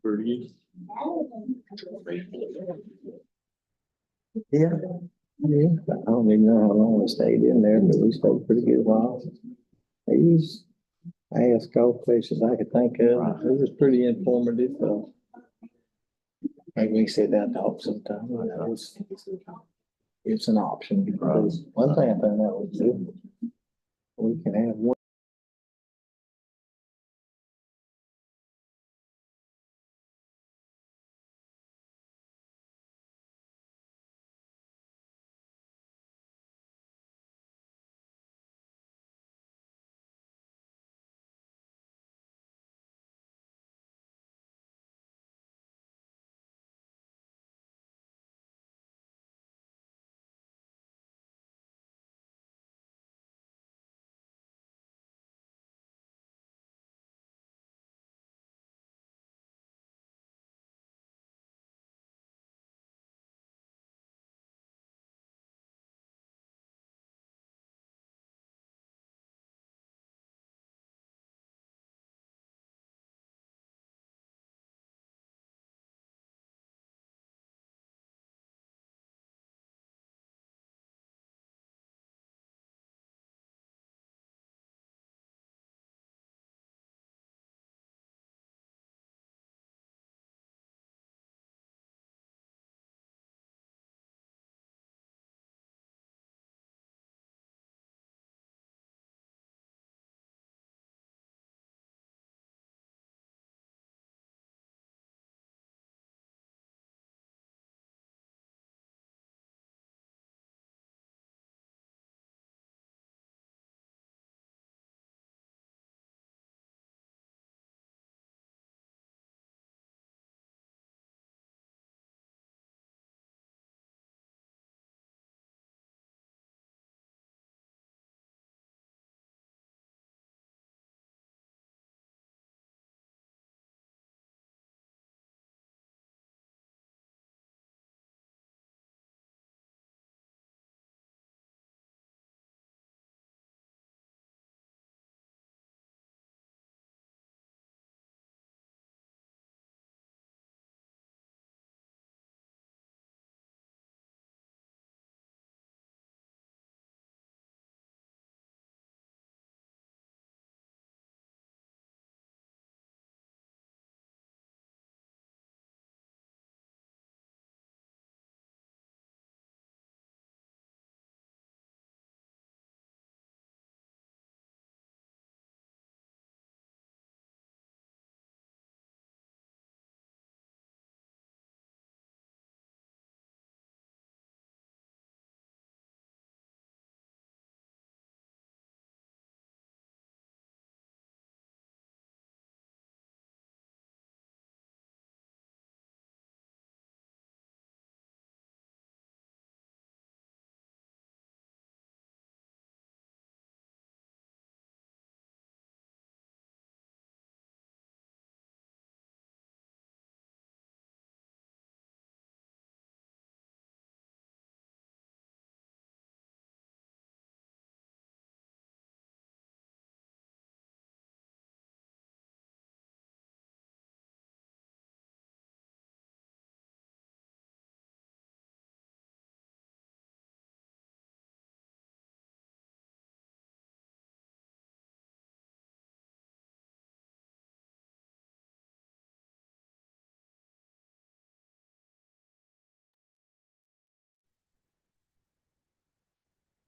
pretty. Yeah. Yeah, I don't even know how long we stayed in there, but we stayed a pretty good while. He's, I asked all questions I could think of. It was pretty informative, maybe we can sit down and talk sometime. You know, it's an option. Because one thing I found out was that we can have one.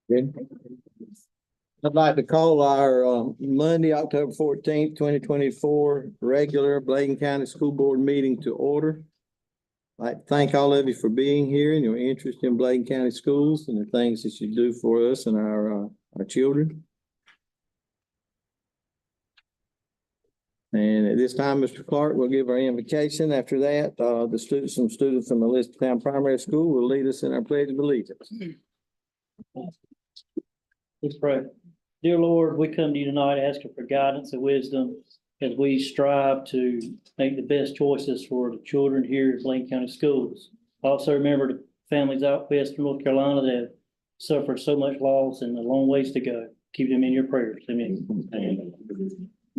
Good. I'd like to call our Monday, October 14th, 2024, regular Bladen County School Board meeting to order. I'd like to thank all of you for being here and your interest in Bladen County schools and the things that you do for us and our children. And at this time, Mr. Clark will give our invocation. After that, some students from Elizabethtown Primary School will lead us in our pledge of allegiance. Let's pray. Dear Lord, we come to you tonight asking for guidance and wisdom as we strive to make the best choices for the children here at Bladen County Schools. Also remember the families out west in North Carolina that have suffered so much loss and a long ways to go. Keep them in your prayers. Amen.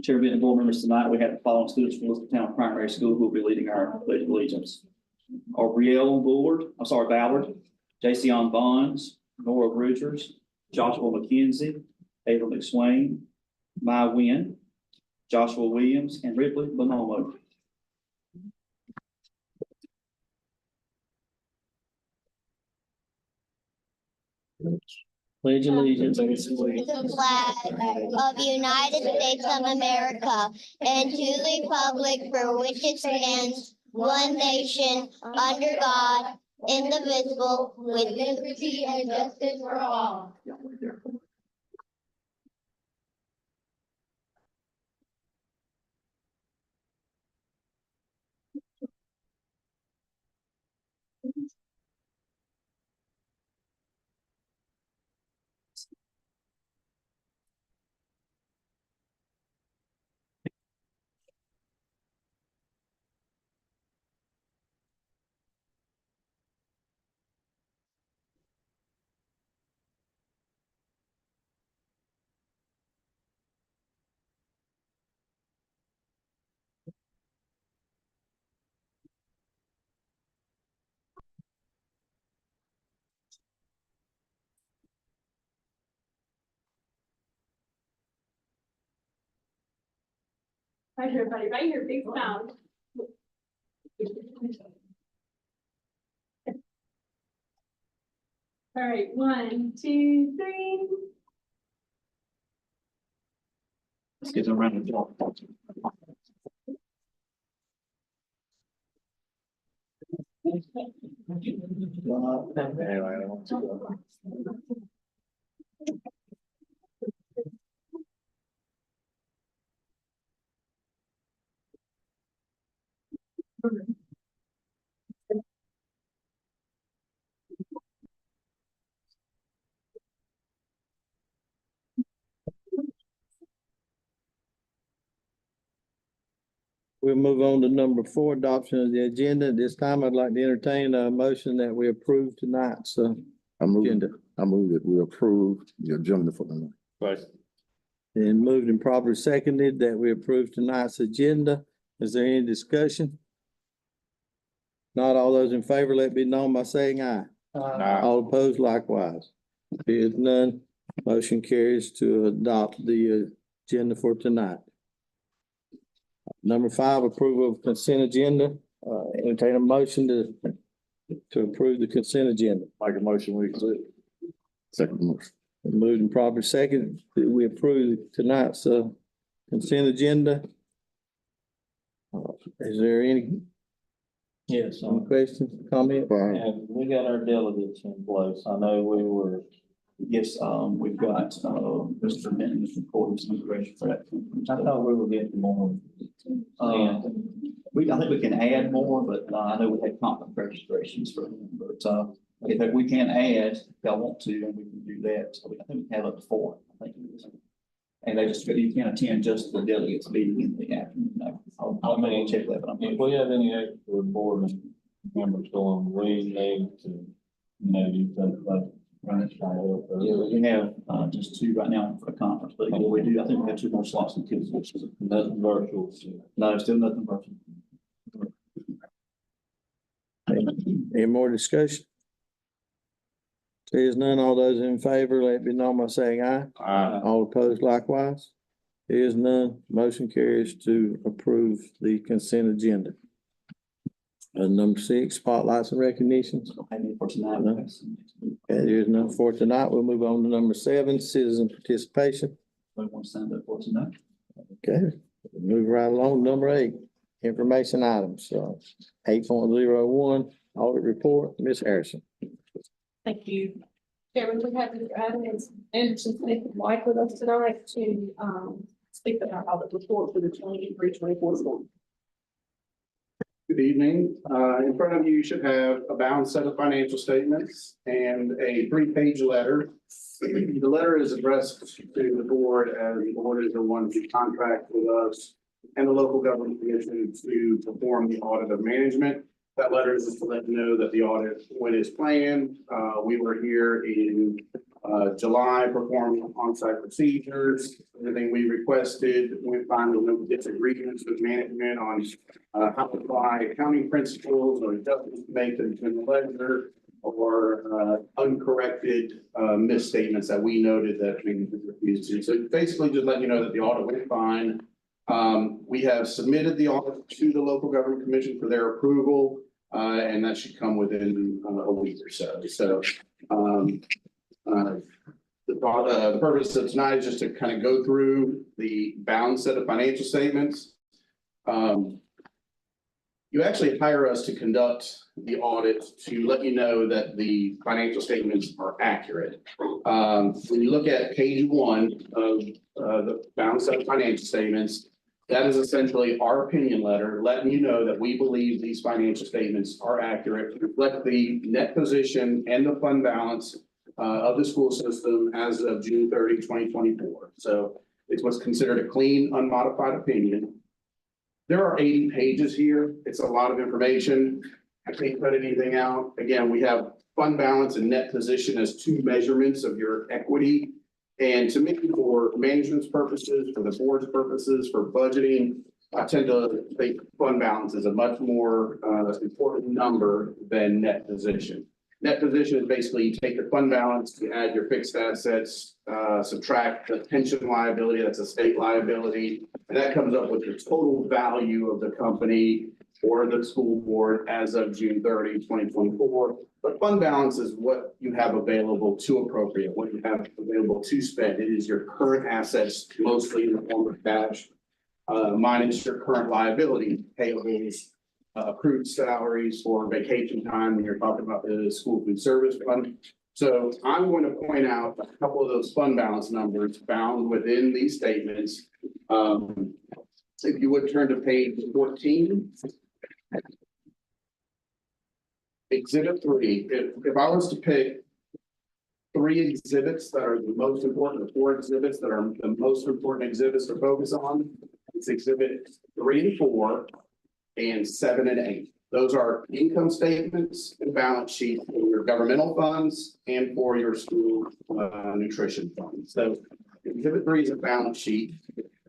Chairman and board members, tonight we have the following students from Elizabethtown Primary School who will be leading our pledge of allegiance. Ariel Ballard, Jason Bonds, Nora Bridgers, Joshua McKenzie, Ava McSwain, Mai Wynn, Joshua Williams, and Ripley Bonomo. Pledge allegiance. To the flag of the United States of America and to the republic for which it stands, one nation, under God, indivisible, with liberty and justice for all. Hi, everybody, right here, big sound. All right, 1, 2, 3. Let's get a round of applause. We'll move on to number 4, adoption of the agenda. This time I'd like to entertain a motion that we approve tonight's agenda. I move that we approve the agenda for tonight. Right. And moved and properly seconded that we approve tonight's agenda. Is there any discussion? Not all those in favor, let it be known by saying aye. All opposed likewise. Here's none. Motion carries to adopt the agenda for tonight. Number 5, approval of consent agenda. Entertain a motion to approve the consent agenda. Make a motion, we accept. Second motion. Moved and properly second, that we approve tonight's consent agenda. Is there any Yes, questions, comments? and we got our delegates in place. I know we were, Yes, we've got, Mr. Benton, Mr. Porter, some direction for that. I thought we were getting more. I think we can add more, but I know we had conflict registrations for them, but, if we can add, if y'all want to, then we can do that. So I think we have up to 4, I think it is. And they just, you can attend just the delegates meeting in the afternoon. I'll check that, but I'm. If we have any extra board members going, we need to, you think about. Right. Yeah, we have, just 2 right now for the conference, but yeah, we do, I think we have 2 more slots in kids. Nothing virtual. No, still nothing virtual. Any more discussion? There's none. All those in favor, let it be known by saying aye. All opposed likewise. There is none. Motion carries to approve the consent agenda. Number 6, spotlights and recognitions. Don't have any for tonight. No. Okay, there's none for tonight. We'll move on to number 7, citizen participation. Anyone signed up for tonight? Okay, move right along. Number 8, information items. 8.01, audit report. Ms. Harrison. Thank you. Chairman, we have Mr. Anderson Smith White with us tonight to, speak about audit report for the 23-24 school. Good evening. In front of you, you should have a balanced set of financial statements and a 3-page letter. The letter is addressed to the board as the board is the one to contract with us and the local government commission to perform the audit of management. That letter is just to let you know that the audit, when it's planned, we were here in July, performed on-site procedures, everything we requested, went fine with no disagreements with management on how to apply accounting principles or adjustments to make to the general ledger or uncorrected misstatements that we noted that we refused to. So basically just letting you know that the audit went fine. We have submitted the audit to the local government commission for their approval, and that should come within a week or so. So, the purpose of tonight is just to kind of go through the balanced set of financial statements. You actually hire us to conduct the audit to let you know that the financial statements are accurate. When you look at page 1 of the balanced set of financial statements, that is essentially our opinion letter, letting you know that we believe these financial statements are accurate, reflect the net position and the fund balance of the school system as of June 30, 2024. So it's what's considered a clean, unmodified opinion. There are 80 pages here. It's a lot of information. I can't cut anything out. Again, we have fund balance and net position as two measurements of your equity. And to me, for management's purposes, for the board's purposes, for budgeting, I tend to think fund balance is a much more important number than net position. Net position is basically you take your fund balance, you add your fixed assets, subtract the pension liability, that's a state liability, and that comes up with the total value of the company or the school board as of June 30, 2024. But fund balance is what you have available to appropriate, what you have available to spend. It is your current assets, mostly in the form of cash, minus your current liability, payables, accrued salaries for vacation time when you're talking about the school food service fund. So I'm going to point out a couple of those fund balance numbers found within these statements. If you would turn to page 14. Exhibit 3, if I was to pick 3 exhibits that are the most important, or 4 exhibits that are the most important exhibits to focus on, it's exhibit 3 and 4 and 7 and 8. Those are income statements and balance sheet for your governmental funds and for your school nutrition funds. So exhibit 3 is a balance sheet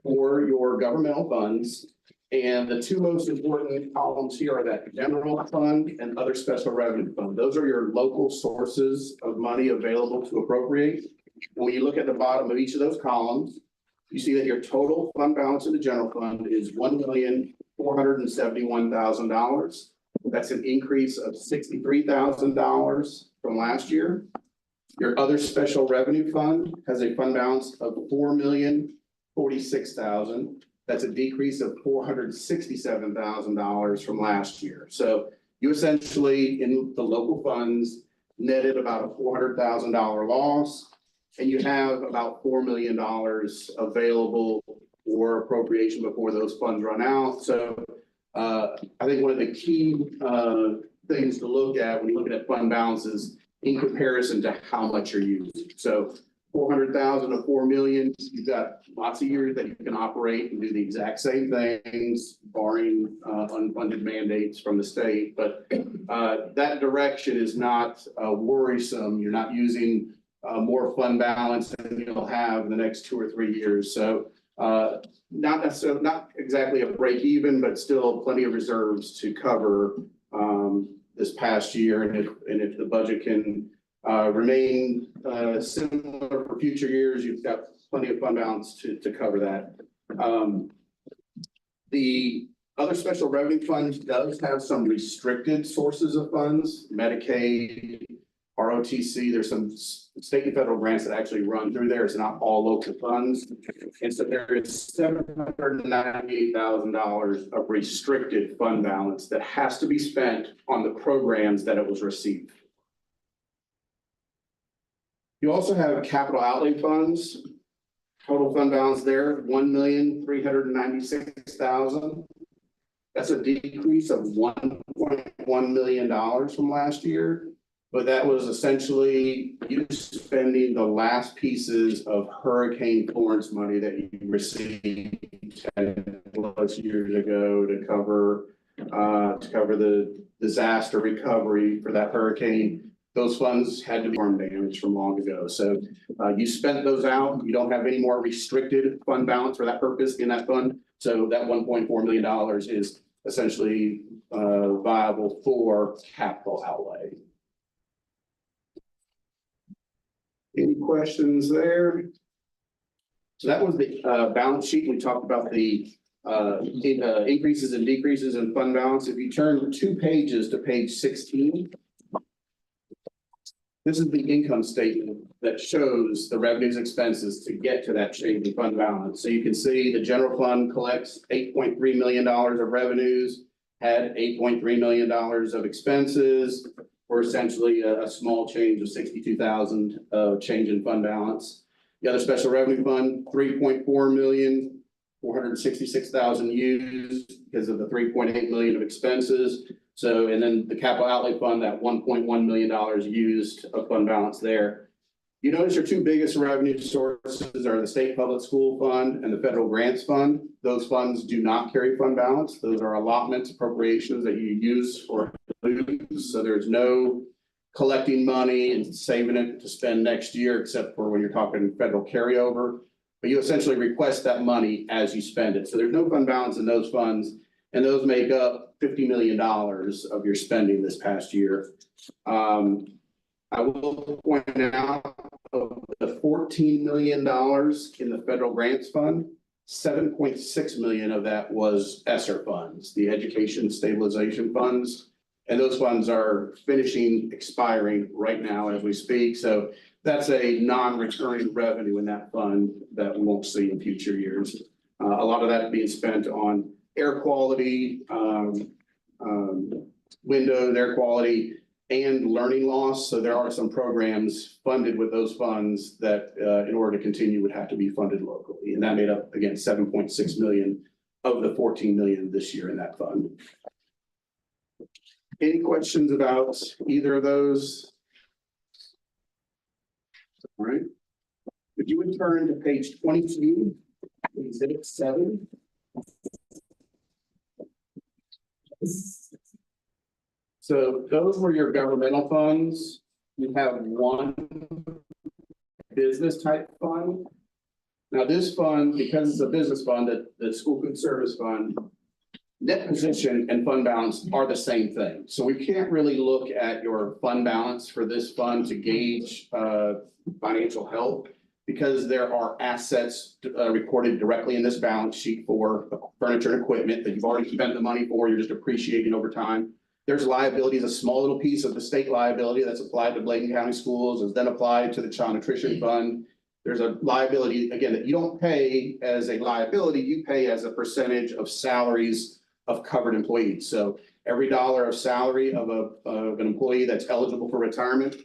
for your governmental funds. And the 2 most important columns here are that general fund and other special revenue fund. Those are your local sources of money available to appropriate. When you look at the bottom of each of those columns, you see that your total fund balance in the general fund is $1,471,000. That's an increase of $63,000 from last year. Your other special revenue fund has a fund balance of $4,046,000. That's a decrease of $467,000 from last year. So you essentially, in the local funds, netted about a $400,000 loss, and you have about $4 million available for appropriation before those funds run out. So I think one of the key things to look at when you're looking at fund balances in comparison to how much you're using. So 400,000 to 4 million, you've got lots of years that you can operate and do the exact same things, barring unfunded mandates from the state. But that direction is not worrisome. You're not using more fund balance than you'll have in the next 2 or 3 years. So not necessarily, not exactly a break even, but still plenty of reserves to cover this past year. And if the budget can remain similar for future years, you've got plenty of fund balance to cover that. The other special revenue fund does have some restricted sources of funds, Medicaid, ROTC. There's some state and federal grants that actually run through there. It's not all local funds. And so there is $798,000 of restricted fund balance that has to be spent on the programs that it was received. You also have capital outlay funds. Total fund balance there, $1,396,000. That's a decrease of $1.1 million from last year. But that was essentially you spending the last pieces of Hurricane Florence money that you received 10+ years ago to cover the disaster recovery for that hurricane. those funds had to be storm damage from long ago. So you spent those out. You don't have any more restricted fund balance for that purpose in that fund. So that $1.4 million is essentially viable for capital outlay. Any questions there? So that was the balance sheet. We talked about the increases and decreases in fund balance. If you turn 2 pages to page 16. This is the income statement that shows the revenues expenses to get to that change in fund balance. So you can see the general fund collects $8.3 million of revenues, had $8.3 million of expenses, or essentially a small change of 62,000 change in fund balance. The other special revenue fund, 3.4 million, 466,000 used because of the 3.8 million of expenses. So, and then the capital outlay fund, that $1.1 million used of fund balance there. You notice your 2 biggest revenue sources are the state public school fund and the federal grants fund. Those funds do not carry fund balance. Those are allotments, appropriations that you use or lose. So there's no collecting money and saving it to spend next year, except for when you're talking federal carryover. But you essentially request that money as you spend it. So there's no fund balance in those funds. And those make up $50 million of your spending this past year. I will point out of the $14 million in the federal grants fund, 7.6 million of that was ESSER funds, the education stabilization funds. And those funds are expiring right now as we speak. So that's a non-recurring revenue in that fund that we won't see in future years. A lot of that being spent on air quality, windows, air quality, and learning loss. So there are some programs funded with those funds that in order to continue would have to be funded locally. And that made up, again, 7.6 million of the 14 million this year in that fund. Any questions about either of those? All right. If you would turn to page 22, exhibit 7. So those were your governmental funds. You have one business type fund. Now this fund, because it's a business fund, the school food service fund, net position and fund balance are the same thing. So we can't really look at your fund balance for this fund to gauge financial health, because there are assets recorded directly in this balance sheet for furniture and equipment that you've already spent the money for, you're just appreciating over time. There's liabilities, a small little piece of the state liability that's applied to Bladen County Schools is then applied to the Child Nutrition Fund. There's a liability, again, that you don't pay as a liability, you pay as a percentage of salaries of covered employees. So every dollar of salary of an employee that's eligible for retirement,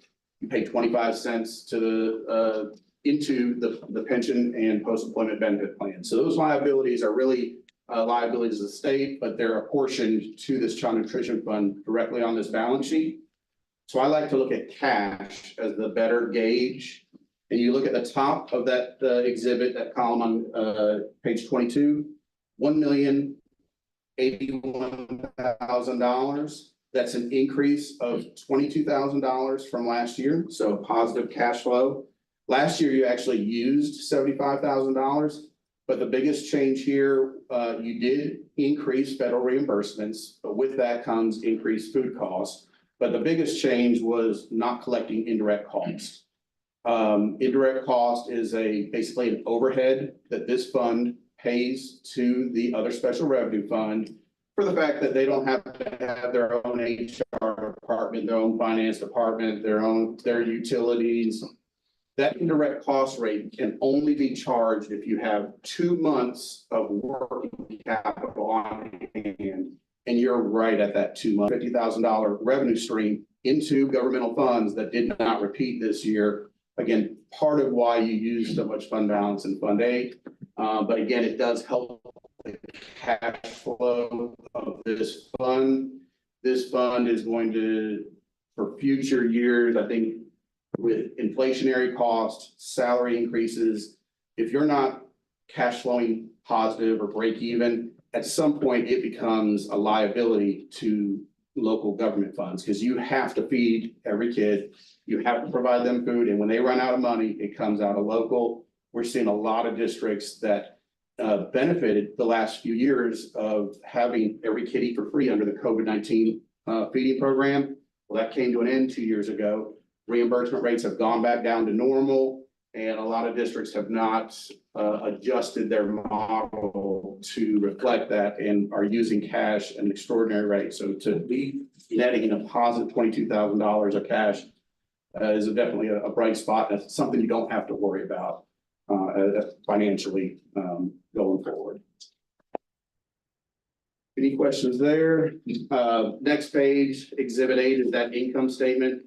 you pay 25 cents to the into the pension and post-employment benefit plan. So those liabilities are really liabilities of the state, but they're apportioned to this Child Nutrition Fund directly on this balance sheet. So I like to look at cash as the better gauge. And you look at the top of that exhibit, that column on page 22, $1,081,000. That's an increase of $22,000 from last year. So positive cash flow. Last year, you actually used $75,000, but the biggest change here, you did increase federal reimbursements, but with that comes increased food costs. But the biggest change was not collecting indirect costs. Indirect cost is basically an overhead that this fund pays to the other special revenue fund for the fact that they don't have to have their own HR department, their own finance department, their utilities. That indirect cost rate can only be charged if you have 2 months of working capital on hand. And you're right at that 2 month, $50,000 revenue stream into governmental funds that did not repeat this year. Again, part of why you use so much fund balance in Fund 8. But again, it does help the cash flow of this fund. This fund is going to, for future years, I think, with inflationary costs, salary increases, if you're not cash flowing positive or break even, at some point it becomes a liability to local government funds, because you have to feed every kid. You have to provide them food, and when they run out of money, it comes out of local. We're seeing a lot of districts that benefited the last few years of having every kid eat for free under the COVID-19 feeding program. Well, that came to an end 2 years ago. Reimbursement rates have gone back down to normal, and a lot of districts have not adjusted their model to reflect that and are using cash at an extraordinary rate. So to be netting a positive $22,000 of cash is definitely a bright spot. That's something you don't have to worry about financially going forward. Any questions there? Next page, Exhibit 8 is that income statement.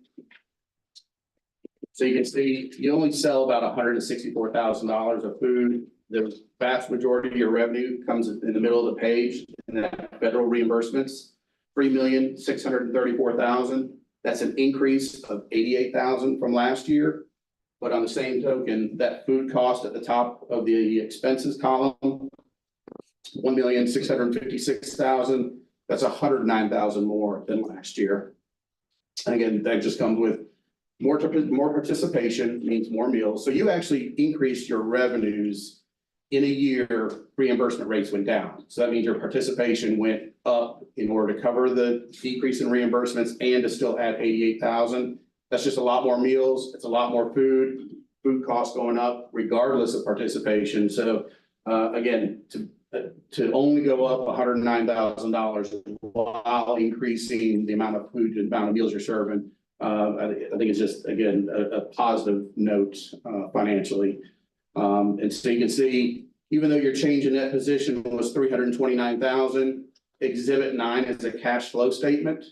So you can see you only sell about $164,000 of food. The vast majority of your revenue comes in the middle of the page, and that federal reimbursements, $3,634,000. That's an increase of $88,000 from last year. But on the same token, that food cost at the top of the expenses column, $1,656,000. That's $109,000 more than last year. And again, that just comes with more participation, means more meals. So you actually increased your revenues in a year, reimbursement rates went down. So that means your participation went up in order to cover the decrease in reimbursements and to still add 88,000. That's just a lot more meals. It's a lot more food costs going up regardless of participation. So again, to only go up $109,000 while increasing the amount of food and the amount of meals you're serving, I think it's just, again, a positive note financially. And so you can see, even though your change in net position was $329,000, Exhibit 9 is a cash flow statement.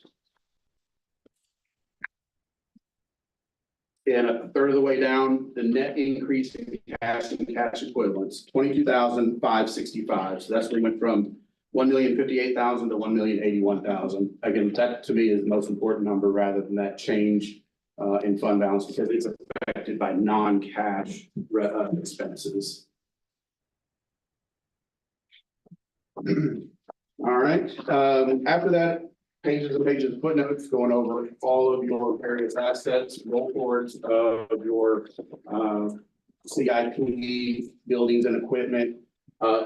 And a third of the way down, the net increase in cash and cash equivalents, $22,565. So that's where we went from $1,058,000 to $1,081,000. Again, that to me is the most important number rather than that change in fund balance, because it's affected by non-cash expenses. All right. After that, pages and pages of footnotes going over all of your various assets, roll forwards of your CIP, buildings and equipment.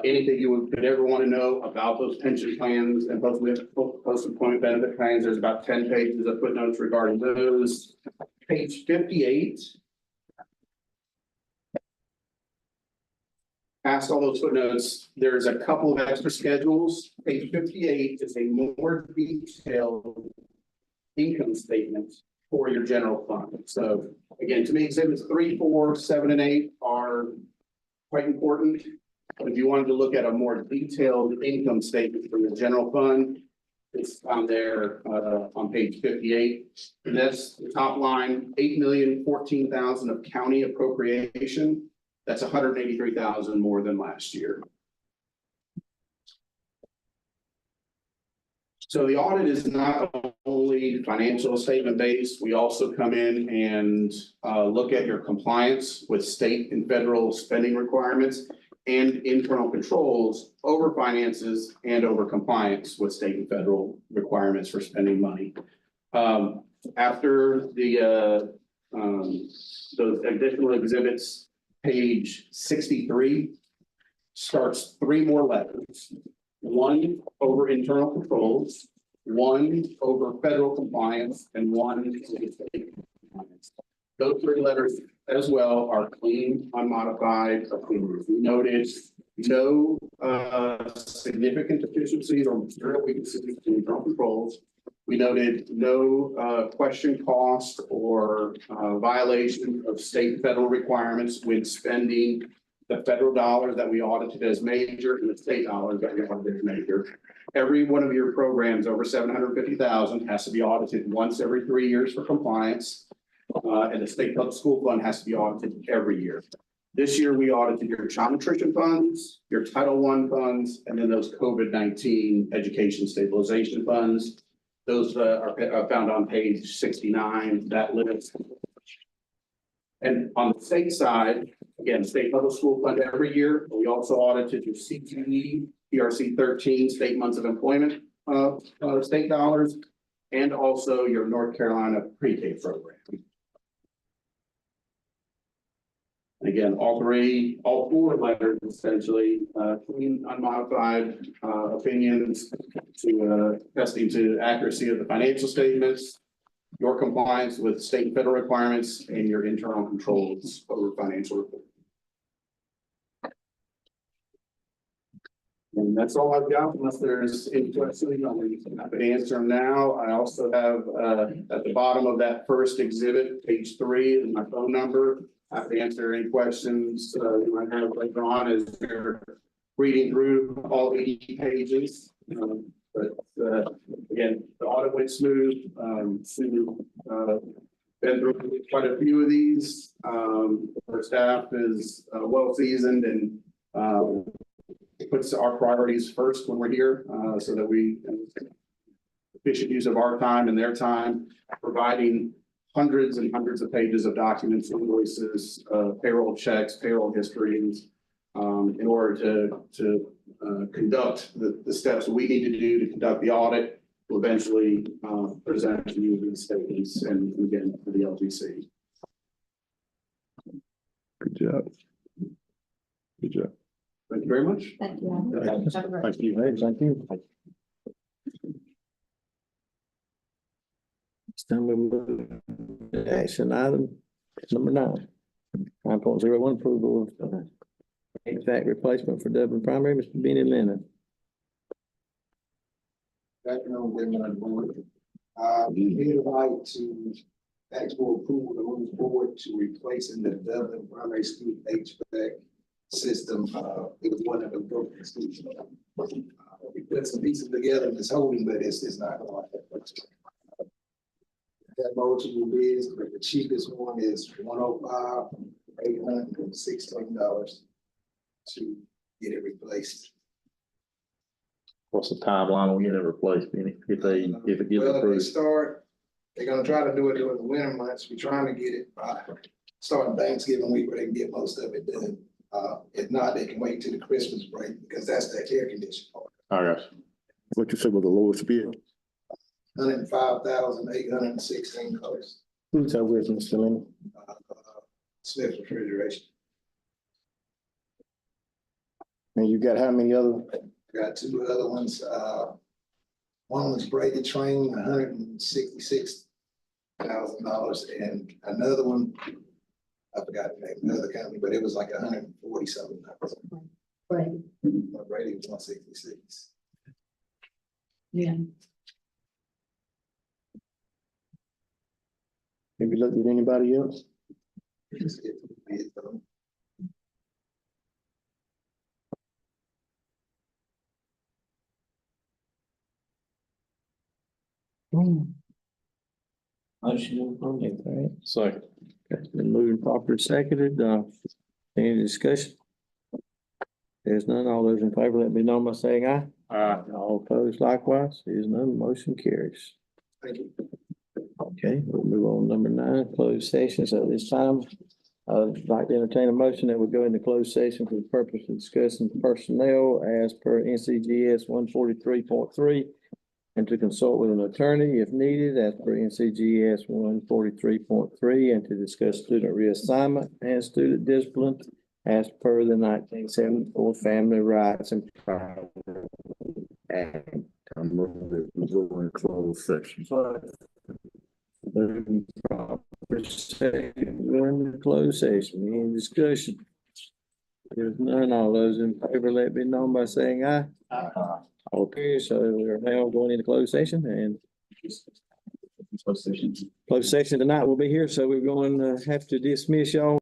Anything you could ever want to know about those pension plans and post-employment benefit plans, there's about 10 pages of footnotes regarding those. Page 58. Past all those footnotes, there's a couple of extra schedules. Page 58 is a more detailed income statement for your general fund. So again, to me, exhibits 3, 4, 7, and 8 are quite important. But if you wanted to look at a more detailed income statement for the general fund, it's found there on page 58. And that's the top line, $8,014,000 of county appropriation. That's $183,000 more than last year. So the audit is not only financial statement based. We also come in and look at your compliance with state and federal spending requirements and internal controls over finances and over compliance with state and federal requirements for spending money. After the those additional exhibits, page 63 starts 3 more letters. 1 over internal controls, 1 over federal compliance, and 1 over state compliance. Those 3 letters as well are clean, unmodified approved. We noted no significant deficiencies or material weaknesses in internal controls. We noted no question cost or violation of state and federal requirements when spending the federal dollars that we audited as major and the state dollars that we audited as major. Every one of your programs over $750,000 has to be audited once every 3 years for compliance. And the state public school fund has to be audited every year. This year, we audited your child nutrition funds, your Title I funds, and then those COVID-19 education stabilization funds. Those are found on page 69, that list. And on the state side, again, state public school fund every year. We also audited your CTE, PRC 13 state months of employment state dollars, and also your North Carolina pre-K program. Again, all four letters essentially, clean, unmodified, opinions to, testing to accuracy of the financial statements, your compliance with state and federal requirements, and your internal controls over financial reporting. And that's all I've got, unless there's any questions, I'm happy to answer them now. I also have, at the bottom of that first exhibit, page 3, is my phone number. Happy to answer any questions, you might have later on as you're reading through all 80 pages. Again, the audit went smooth, been through quite a few of these. Our staff is, well seasoned and, puts our priorities first when we're here, so that we efficient use of our time and their time, providing hundreds and hundreds of pages of documents, invoices, payroll checks, payroll histories, in order to conduct the steps we need to do to conduct the audit, to eventually present to you the statements and again for the LGC. Good job. Good job. Thank you very much. Thank you. Thank you. Hey, thank you. It's time we move to action item number 9. 9.01 approval of HVAC replacement for Dublin Primary, Mr. Benny Leonard. Good afternoon, Governor Board. We here tonight to ask for approval to move forward to replacing the Dublin Primary School HVAC system. It was one of the broken schools. We put some pieces together and it's holding, but it's not going to happen. That multiple bids, but the cheapest one is $105,816 to get it replaced. What's the timeline on getting it replaced, Benny? If it gets Well, if they approved? start, they're gonna try to do it during the winter months. We're trying to get it by starting Thanksgiving week where they can get most of it done. If not, they can wait till the Christmas break because that's the air conditioning part. All right. What you said was the lowest bid? $105,816. Who's that with, Mr. Leonard? Smith Refrigeration. And you got how many other? Got 2 other ones. One was Brady Train, $166,000, and another one, I forgot the name, another company, but it was like 140 something. Right. Brady was 166. Yeah. Have you looked at anybody else? Just get the bid done. Motion approved. All right. Second. Okay, been moving properly seconded, any discussion? There's none, all those in favor, let me know by saying aye. All opposed likewise, there's none, motion carries. Thank you. Okay, we'll move on to number 9, closed sessions. At this time, I'd like to entertain a motion that we go into closed session for the purpose of discussing personnel as per NCGS 143.3 and to consult with an attorney if needed as per NCGS 143.3 and to discuss student reassignment and student discipline as per the 1974 Family Rights and Privacy Act. I move that we go in closed section. Moving proper second, we're in the closed session, any discussion? There's none, all those in favor, let me know by saying aye. All appears, so we are now going into closed session and closed session tonight will be here, so we're going to have to dismiss y'all.